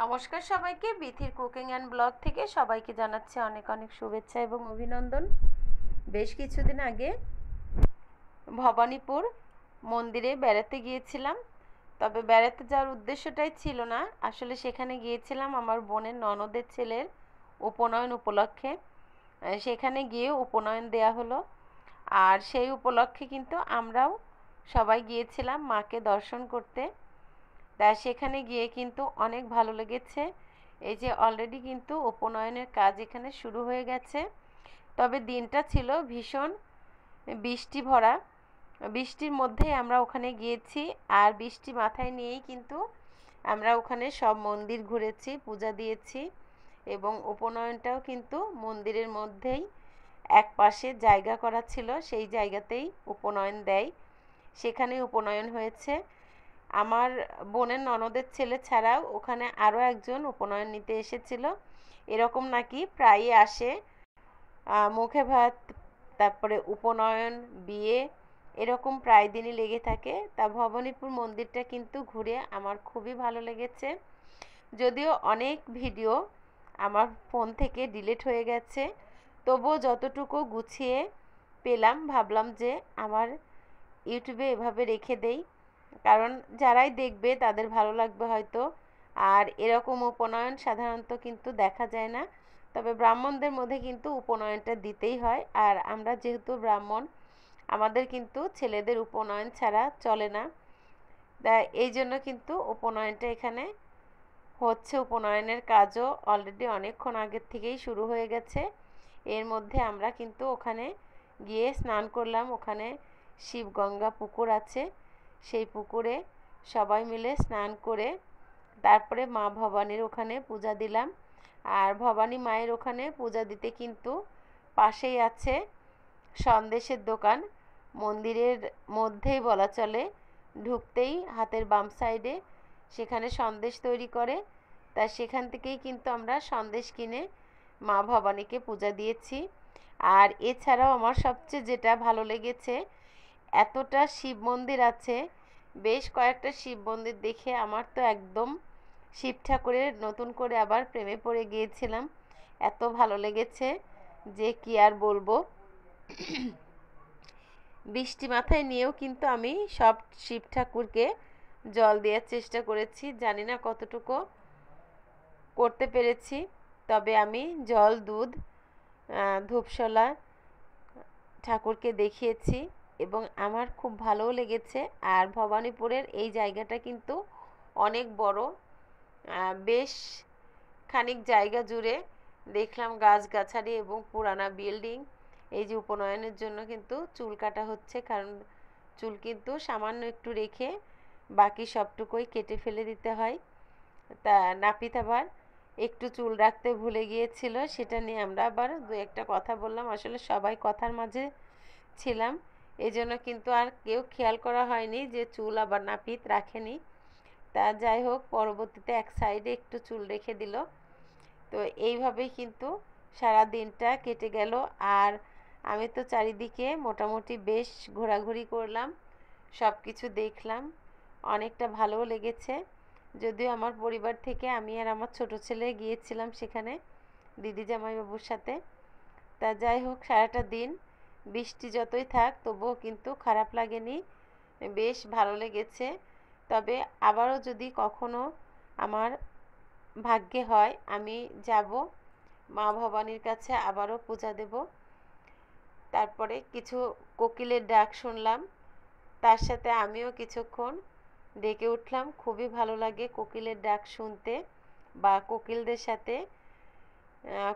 নমস্কার সবাইকে, বিথির cooking and blog থেকে সবাইকে জানাচ্ছি অনেক অনেক শুভেচ্ছা এবং অভিনন্দন। বেশ কিছুদিন আগে ভবানীপুর মন্দিরে বেড়াতে গিয়েছিলাম। তবে বেড়াতে যাওয়ার উদ্দেশ্যটাই ছিল না, আসলে সেখানে গিয়েছিলাম আমার বোনের ননদের ছেলের উপনয়ন উপলক্ষে। সেখানে গিয়ে উপনয়ন দেয়া হলো, আর সেই উপলক্ষে কিন্তু আমরাও সবাই গিয়েছিলাম মাকে দর্শন করতে। তা সেখানে গিয়ে কিন্তু অনেক ভালো লেগেছে। এই যে অলরেডি কিন্তু উপনয়নের কাজ এখানে শুরু হয়ে গেছে। তবে দিনটা ছিল ভীষণ বৃষ্টি ভরা, বৃষ্টির মধ্যেই আমরা ওখানে গিয়েছি। আর বৃষ্টি মাথায় নিয়েই কিন্তু আমরা ওখানে সব মন্দির ঘুরেছি, পূজা দিয়েছি এবং উপনয়নটাও কিন্তু মন্দিরের মধ্যেই এক পাশে জায়গা করা ছিল, সেই জায়গাতেই উপনয়ন দেয়, সেখানেই উপনয়ন হয়েছে। আমার বোনের ননদের ছেলে ছাড়াও ওখানে আরও একজন উপনয়ন নিতে এসেছিল। এরকম নাকি প্রায়ই আসে, মুখে ভাত, তারপরে উপনয়ন, বিয়ে, এরকম প্রায় দিনই লেগে থাকে। তা ভবানীপুর মন্দিরটা কিন্তু ঘুরে আমার খুবই ভালো লেগেছে। যদিও অনেক ভিডিও আমার ফোন থেকে ডিলিট হয়ে গেছে, তবুও যতটুকু গুছিয়ে পেলাম ভাবলাম যে আমার ইউটিউবে এভাবে রেখে দেই, কারণ যারাই দেখবে তাদের ভালো লাগবে হয়তো। আর এরকম উপনয়ন সাধারণত কিন্তু দেখা যায় না, তবে ব্রাহ্মণদের মধ্যে কিন্তু উপনয়নটা দিতেই হয়। আর আমরা যেহেতু ব্রাহ্মণ, আমাদের কিন্তু ছেলেদের উপনয়ন ছাড়া চলে না। তা এই জন্য কিন্তু উপনয়নটা এখানে হচ্ছে। উপনয়নের কাজও অলরেডি অনেকক্ষণ আগের থেকেই শুরু হয়ে গেছে। এর মধ্যে আমরা কিন্তু ওখানে গিয়ে স্নান করলাম। ওখানে শিবগঙ্গা পুকুর আছে, সেই পুকুরে সবাই মিলে স্নান করে তারপরে মা ভবানীর ওখানে পূজা দিলাম। আর ভবানী মায়ের ওখানে পূজা দিতে কিন্তু পাশেই আছে সন্দেশের দোকান, মন্দিরের মধ্যেই বলা চলে, ঢুকতেই হাতের বাম সাইডে সেখানে সন্দেশ তৈরি করে। তা সেখান থেকেই কিন্তু আমরা সন্দেশ কিনে মা ভবানীকে পূজা দিয়েছি। আর এছাড়াও আমার সবচেয়ে যেটা ভালো লেগেছে, এতটা শিব মন্দির আছে, বেশ কয়েকটা শিব মন্দির দেখে আমার তো একদম শিব ঠাকুরের নতুন করে আবার প্রেমে পড়ে গিয়েছিলাম। এত ভালো লেগেছে যে কি আর বলবো। বৃষ্টি মাথায় নিয়েও কিন্তু আমি সব শিব ঠাকুরকে জল দেওয়ার চেষ্টা করেছি, জানি না কতটুকু করতে পেরেছি। তবে আমি জল, দুধ, ধূপশলা ঠাকুরকে দেখিয়েছি এবং আমার খুব ভালোও লেগেছে। আর ভবানীপুরের এই জায়গাটা কিন্তু অনেক বড়, বেশ খানিক জায়গা জুড়ে দেখলাম গাছগাছালি এবং পুরানা বিল্ডিং। এই যে উপনয়নের জন্য কিন্তু চুল কাটা হচ্ছে, কারণ চুল কিন্তু সামান্য একটু রেখে বাকি সবটুকুই কেটে ফেলে দিতে হয়। তা নাপিত আবার একটু চুল রাখতে ভুলে গিয়েছিল, সেটা নিয়ে আমরা আবার দু একটা কথা বললাম। আসলে সবাই কথার মাঝে ছিলাম, এই জন্য কিন্তু আর কেউ খেয়াল করা হয়নি যে চুল আবার নাপিত রাখেনি। তা যাই হোক, পরবর্তীতে এক সাইডে একটু চুল রেখে দিল। তো এইভাবেই কিন্তু সারা দিনটা কেটে গেল। আর আমি তো চারিদিকে মোটামুটি বেশ ঘোরাঘুরি করলাম, সব কিছু দেখলাম, অনেকটা ভালোও লেগেছে। যদিও আমার পরিবার থেকে আমি আর আমার ছোট ছেলে গিয়েছিলাম সেখানে দিদি জামাইবাবুর সাথে। তা যাই হোক, সারাটা দিন বৃষ্টি যতই থাক তবুও কিন্তু খারাপ লাগেনি, বেশ ভালো লেগেছে। তবে আবারও যদি কখনো আমার ভাগ্যে হয় আমি যাব মা ভবানীর কাছে, আবারও পূজা দেব। তারপরে কিছু কোকিলের ডাক শুনলাম, তার সাথে আমিও কিছুক্ষণ ডেকে উঠলাম। খুবই ভালো লাগে কোকিলের ডাক শুনতে বা কোকিলদের সাথে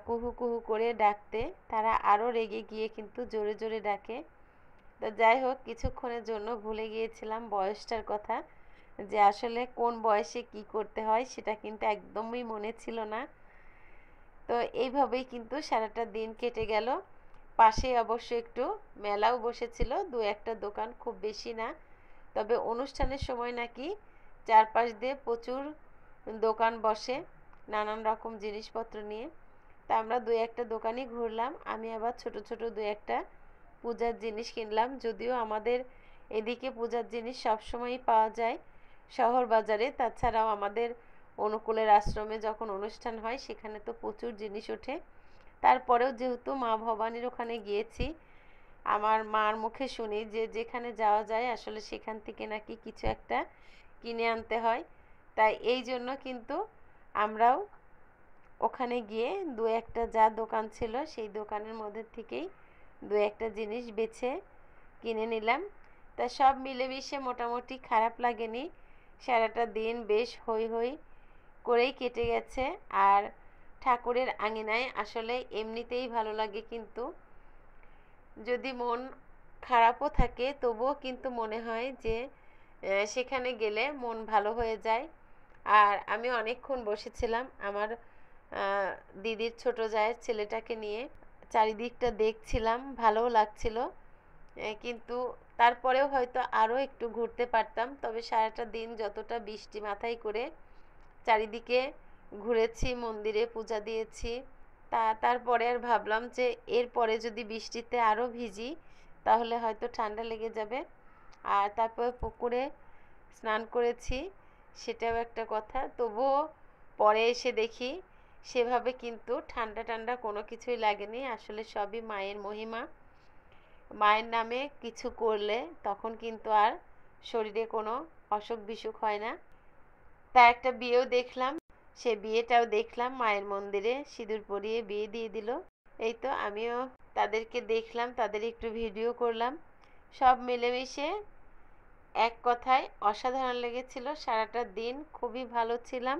কুহু কুহু করে ডাকতে। তারা আরও রেগে গিয়ে কিন্তু জোরে জোরে ডাকে। তো যাই হোক, কিছুক্ষণের জন্য ভুলে গিয়েছিলাম বয়সটার কথা, যে আসলে কোন বয়সে কি করতে হয় সেটা কিন্তু একদমই মনে ছিল না। তো এইভাবেই কিন্তু সারাটা দিন কেটে গেল। পাশে অবশ্য একটু মেলাও বসেছিল, দু একটা দোকান, খুব বেশি না। তবে অনুষ্ঠানের সময় নাকি চারপাশ দিয়ে প্রচুর দোকান বসে নানান রকম জিনিসপত্র নিয়ে। তা আমরা দু একটা দোকানই ঘুরলাম। আমি আবার ছোট ছোট দু একটা পূজার জিনিস কিনলাম। যদিও আমাদের এদিকে পূজার জিনিস সবসময়ই পাওয়া যায় শহর বাজারে, তাছাড়াও আমাদের অনুকূলের আশ্রমে যখন অনুষ্ঠান হয় সেখানে তো প্রচুর জিনিস ওঠে। তারপরেও যেহেতু মা ভবানীর ওখানে গিয়েছি, আমার মার মুখে শুনি যে যেখানে যাওয়া যায় আসলে সেখান থেকে নাকি কিছু একটা কিনে আনতে হয়। তাই এই জন্য কিন্তু আমরাও ওখানে গিয়ে দু একটা যা দোকান ছিল সেই দোকানের মধ্যে থেকেই দু একটা জিনিস বেছে কিনে নিলাম। তা সব মিলেমিশে মোটামুটি খারাপ লাগেনি। সারাটা দিন বেশ হই হই করেই কেটে গেছে। আর ঠাকুরের আঙিনায় আসলে এমনিতেই ভালো লাগে, কিন্তু যদি মন খারাপও থাকে তবুও কিন্তু মনে হয় যে সেখানে গেলে মন ভালো হয়ে যায়। আর আমি অনেকক্ষণ বসেছিলাম আমার দিদির ছোট জায়ের ছেলেটাকে নিয়ে, চারিদিকটা দেখছিলাম, ভালোও লাগছিল। কিন্তু তারপরেও হয়তো আরও একটু ঘুরতে পারতাম, তবে সারাটা দিন যতটা বৃষ্টি মাথায় করে চারিদিকে ঘুরেছি, মন্দিরে পূজা দিয়েছি, তারপরে আর ভাবলাম যে এরপরে যদি বৃষ্টিতে আরও ভিজি তাহলে হয়তো ঠান্ডা লেগে যাবে। আর তারপর পুকুরে স্নান করেছি, সেটাও একটা কথা। তবুও পরে এসে দেখি সেভাবে কিন্তু ঠান্ডা ঠান্ডা কোনো কিছুই লাগেনি। আসলে সবই মায়ের মহিমা। মায়ের নামে কিছু করলে তখন কিন্তু আর শরীরে কোনো অসুখ বিসুখ হয় না। তা একটা বিয়েও দেখলাম, সে বিয়েটাও দেখলাম মায়ের মন্দিরে, সিঁদুর পরিয়ে বিয়ে দিয়ে দিল। এই তো আমিও তাদেরকে দেখলাম, তাদের একটু ভিডিও করলাম। সব মিলেমিশে এক কথায় অসাধারণ লেগেছিল। সারাটা দিন খুবই ভালো ছিলাম।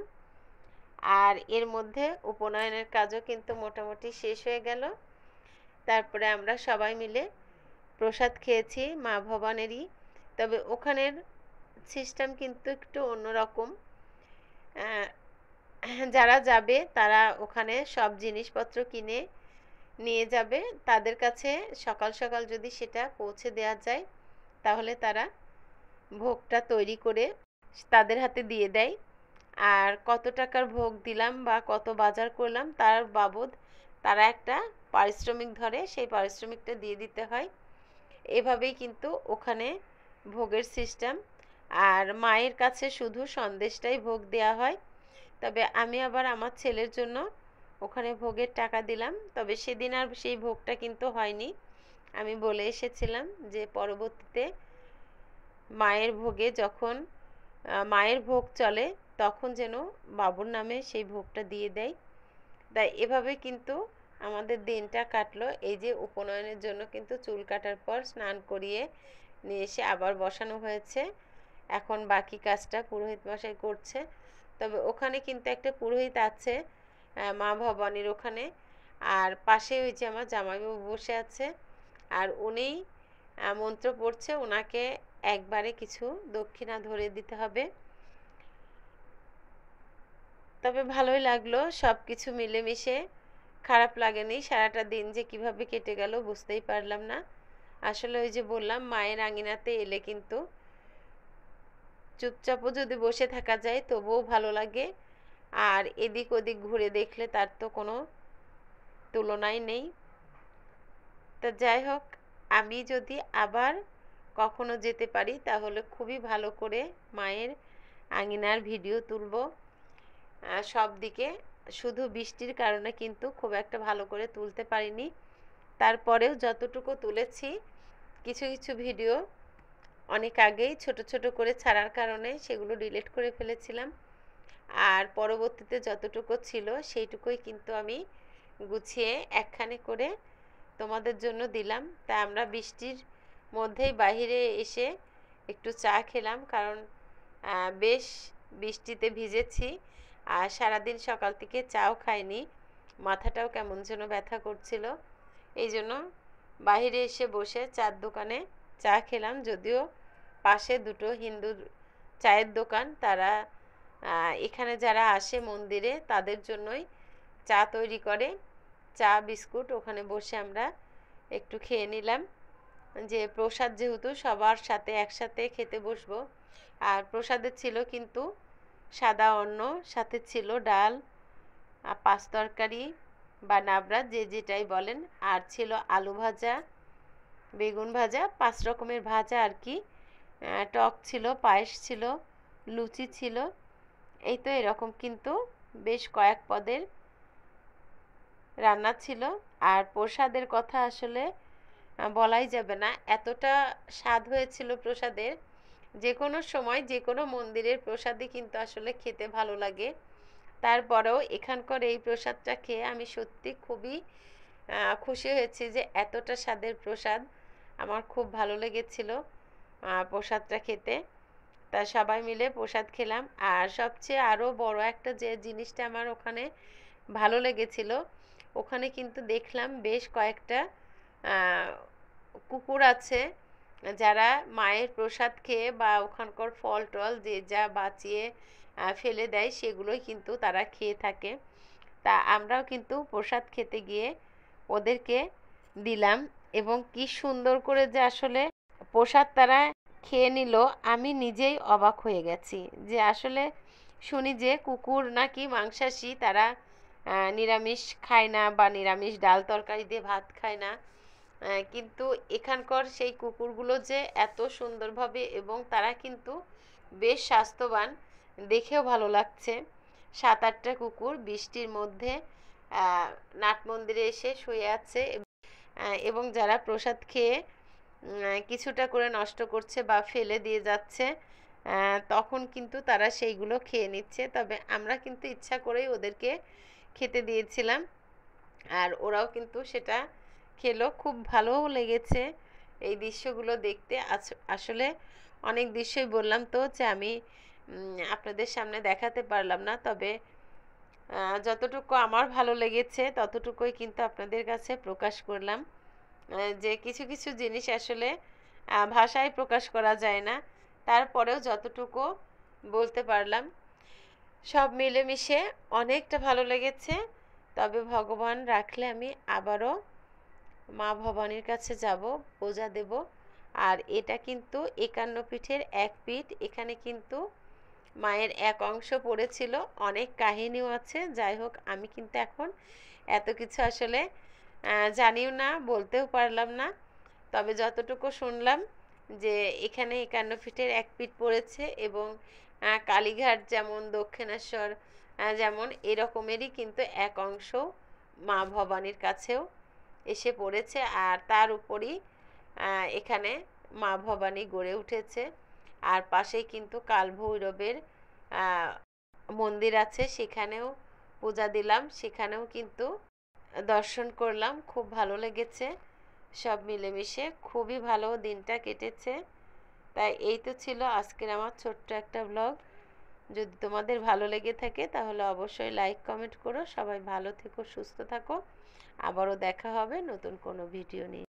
আর এর মধ্যে উপনয়নের কাজও কিন্তু মোটামুটি শেষ হয়ে গেল। তারপরে আমরা সবাই মিলে প্রসাদ খেয়েছি মা ভবানেরই। তবে ওখানের সিস্টেম কিন্তু একটু অন্যরকম। যারা যাবে তারা ওখানে সব জিনিসপত্র কিনে নিয়ে যাবে, তাদের কাছে সকাল সকাল যদি সেটা পৌঁছে দেওয়া যায় তাহলে তারা ভোগটা তৈরি করে তাদের হাতে দিয়ে দেয়। আর কত টাকার ভোগ দিলাম বা কত বাজার করলাম তার বাবদ তারা একটা পারিশ্রমিক ধরে, সেই পারিশ্রমিকটা দিয়ে দিতে হয়। এভাবেই কিন্তু ওখানে ভোগের সিস্টেম। আর মায়ের কাছে শুধু সন্দেশটাই ভোগ দেওয়া হয়। তবে আমি আবার আমার ছেলের জন্য ওখানে ভোগের টাকা দিলাম, তবে সেদিন আর সেই ভোগটা কিন্তু হয়নি। আমি বলে এসেছিলাম যে পরবর্তীতে মায়ের ভোগে যখন মায়ের ভোগ চলে তখন যেন বাবুর নামে সেই ভোগটা দিয়ে দেয়। তাই এভাবে কিন্তু আমাদের দিনটা কাটলো। এই যে উপনয়নের জন্য কিন্তু চুল কাটার পর স্নান করিয়ে নিয়ে এসে আবার বসানো হয়েছে। এখন বাকি কাজটা পুরোহিত মশাই করছে। তবে ওখানে কিন্তু একটা পুরোহিত আছে মা ভবানীর ওখানে, আর পাশে ওই যে আমার জামাইবাবু বসে আছে, আর উনি মন্ত্র পড়ছে। ওনাকে একবারে কিছু দক্ষিণা ধরে দিতে হবে। তবে ভালোই লাগলো, সব কিছু মিলেমিশে খারাপ লাগেনি। সারাটা দিন যে কিভাবে কেটে গেল বুঝতেই পারলাম না। আসলে ওই যে বললাম মায়ের আঙিনাতে এলে কিন্তু চুপচাপও যদি বসে থাকা যায় তবুও ভালো লাগে, আর এদিক ওদিক ঘুরে দেখলে তার তো কোনো তুলনাই নেই। তা যাই হোক, আমি যদি আবার কখনো যেতে পারি তাহলে খুবই ভালো করে মায়ের আঙিনার ভিডিও তুলব সব দিকে। শুধু বৃষ্টির কারণে কিন্তু খুব একটা ভালো করে তুলতে পারিনি, তারপরেও যতটুকু তুলেছি কিছু কিছু ভিডিও অনেক আগেই ছোট ছোট করে ছাড়ার কারণে সেগুলো ডিলিট করে ফেলেছিলাম। আর পরবর্তীতে যতটুকু ছিল সেইটুকুই কিন্তু আমি গুছিয়ে একখানে করে তোমাদের জন্য দিলাম। তা আমরা বৃষ্টির মধ্যেই বাইরে এসে একটু চা খেলাম, কারণ বেশ বৃষ্টিতে ভিজেছি আর সারাদিন সকাল থেকে চাও খাইনি, মাথাটাও কেমন যেন ব্যথা করছিল। এই জন্য বাইরে এসে বসে চার দোকানে চা খেলাম। যদিও পাশে দুটো হিন্দু চায়ের দোকান, তারা এখানে যারা আসে মন্দিরে তাদের জন্যই চা তৈরি করে, চা বিস্কুট। ওখানে বসে আমরা একটু খেয়ে নিলাম, যে প্রসাদ যেহেতু সবার সাথে একসাথে খেতে বসবো। আর প্রসাদে ছিল কিন্তু সাদা অন্ন, সাথে ছিল ডাল, পাঁচ তরকারি বা নাবড়া যে যেটাই বলেন, আর ছিল আলু ভাজা, বেগুন ভাজা, 5 রকমের ভাজা আর কি। টক ছিল, পায়েস ছিল, লুচি ছিল, এই তো এরকম কিন্তু বেশ কয়েক পদের রান্না ছিল। আর প্রসাদের কথা আসলে বলাই যাবে না, এতটা স্বাদ হয়েছিল প্রসাদের। যে কোনো সময় যে কোনো মন্দিরের প্রসাদই কিন্তু আসলে খেতে ভালো লাগে। তারপরেও এখানকার এই প্রসাদটা খেয়ে আমি সত্যি খুবই খুশি হয়েছি যে এতটা স্বাদের প্রসাদ। আমার খুব ভালো লেগেছিল প্রসাদটা খেতে। তা সবাই মিলে প্রসাদ খেলাম। আর সবচেয়ে আরও বড় একটা যে জিনিসটা আমার ওখানে ভালো লেগেছিল, ওখানে কিন্তু দেখলাম বেশ কয়েকটা কুকুর আছে যারা মায়ের প্রসাদ খেয়ে বা ওখানকার ফল টল যে যা বাঁচিয়ে ফেলে দেয় সেগুলোই কিন্তু তারা খেয়ে থাকে। তা আমরাও কিন্তু প্রসাদ খেতে গিয়ে ওদেরকে দিলাম, এবং কি সুন্দর করে যে আসলে প্রসাদ তারা খেয়ে নিল, আমি নিজেই অবাক হয়ে গেছি। যে আসলে শুনি যে কুকুর নাকি মাংসাশী, তারা নিরামিষ খায় না বা নিরামিষ ডাল তরকারি দিয়ে ভাত খায় না। কিন্তু এখানকার সেই কুকুরগুলো যে এত সুন্দরভাবে, এবং তারা কিন্তু বেশ স্বাস্থ্যবান, দেখেও ভালো লাগছে। 7-8টা কুকুর বৃষ্টির মধ্যে নাট মন্দিরে এসে শুয়ে আছে, এবং যারা প্রসাদ খেয়ে কিছুটা করে নষ্ট করছে বা ফেলে দিয়ে যাচ্ছে, তখন কিন্তু তারা সেইগুলো খেয়ে নিচ্ছে। তবে আমরা কিন্তু ইচ্ছা করেই ওদেরকে খেতে দিয়েছিলাম, আর ওরাও কিন্তু সেটা খেলো। খুব ভালোও লেগেছে এই দৃশ্যগুলো দেখতে। আসলে অনেক দৃশ্যই বললাম তো যে আমি আপনাদের সামনে দেখাতে পারলাম না, তবে যতটুকু আমার ভালো লেগেছে ততটুকুই কিন্তু আপনাদের কাছে প্রকাশ করলাম। যে কিছু কিছু জিনিস আসলে ভাষায় প্রকাশ করা যায় না, তারপরেও যতটুকু বলতে পারলাম। সব মিলেমিশে অনেকটা ভালো লেগেছে। তবে ভগবান রাখলে আমি আবারও মা ভবানীর কাছে যাব, পূজা দেব। আর এটা কিন্তু 51 পিঠের এক পিঠ। এখানে কিন্তু মায়ের এক অংশ পড়েছিল, অনেক কাহিনীও আছে। যাই হোক, আমি কিন্তু এখন এত কিছু আসলে জানিও না, বলতেও পারলাম না। তবে যতটুকু শুনলাম যে এখানে 51 ফিটের এক পিঠ পড়েছে, এবং কালীঘাট যেমন, দক্ষিণেশ্বর যেমন, এরকমেরই কিন্তু এক অংশ মা ভবানীর কাছেও এসে পড়েছে। আর তার উপরই এখানে মা ভবানী গড়ে উঠেছে। আর পাশেই কিন্তু কালভৈরবের মন্দির আছে, সেখানেও পূজা দিলাম, সেখানেও কিন্তু দর্শন করলাম। খুব ভালো লেগেছে, সব মিলেমিশে খুবই ভালো দিনটা কেটেছে। তাই এই তো ছিল আজকের আমার ছোট্ট একটা ব্লগ। যদি তোমাদের ভালো লেগে থাকে তাহলে অবশ্যই লাইক কমেন্ট করো। সবাই ভালো থেকো, সুস্থ থাকো। আবারও দেখা হবে নতুন কোনো ভিডিও নিয়ে।